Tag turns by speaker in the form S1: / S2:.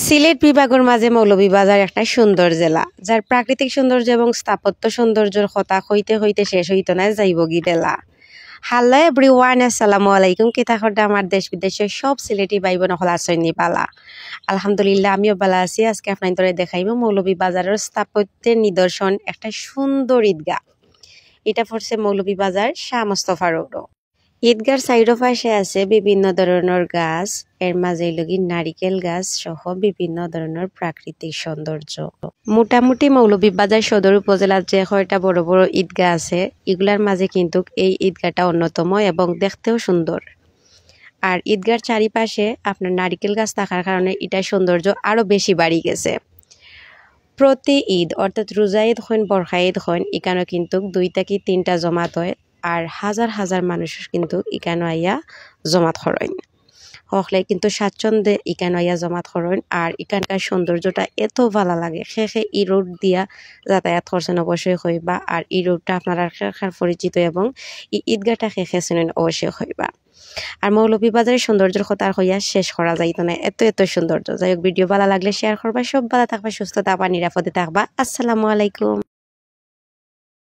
S1: সিলেট বিভাগের মাঝে মৌলভীবাজার একটা সুন্দর জেলা, যার প্রাকৃতিক সৌন্দর্য এবং স্থাপত্য সৌন্দর্যের কথা হইতে হইতে শেষ হইতো না যাইবগি বেলা। হ্যালো এভরিওয়ান, আসসালামু আলাইকুম। কি থাকতে আমার দেশ বিদেশের সব সিলেটি ভাই বোন হল আসেননি বালা। আলহামদুলিল্লাহ আমিও বালা আছি। আজকে আপনার ধরে দেখাইব মৌলভীবাজারের স্থাপত্যের নিদর্শন একটা সুন্দর ঈদগাহ। এটা পড়ছে মৌলভীবাজার শাহ মোস্তফা রোড। ঈদগার সাইডো পাশে আছে বিভিন্ন ধরনের গাছ, এর মাঝে লগি নারিকেল গাছ সহ বিভিন্ন ধরনের প্রাকৃতিক সৌন্দর্য। মোটামুটি মৌলভীবাজার সদর উপজেলার যে কয়টা বড় বড় ঈদগাহ আছে এগুলার মাঝে কিন্তু এই ঈদগাহটা অন্যতম এবং দেখতেও সুন্দর। আর ঈদগার চারিপাশে আপনার নারিকেল গাছ থাকার কারণে এটার সৌন্দর্য আরো বেশি বাড়ি গেছে। প্রতি ঈদ অর্থাৎ রোজা ঈদ হন বরখা ঈদ হন এখানে কিন্তু 2 থেকে 3টা জমাত হয়, আর হাজার হাজার মানুষ কিন্তু ইকানো আইয়া জমাত করেন। হকলে কিন্তু স্বাচ্ছন্দ্যে ইকানো আইয়া জমাত করেন। আর এখানকার সৌন্দর্যটা এত ভালো লাগে, সে এই রোড দিয়া যাতায়াত করছেন অবশ্যই হইবা। আর এই রোডটা আপনারা পরিচিত এবং এই ঈদগাহটা শুনেন অবশ্যই হইবা। আর মৌলভীবাজারের সৌন্দর্যের কথা আর হইয়া শেষ করা যাইতো না, এত এত সৌন্দর্য। যাই হোক, ভিডিও ভালো লাগলে শেয়ার করবা। সব ভালো থাকবা, সুস্থ থাকবা, নিরাপদে থাকবা। আসসালামু আলাইকুম।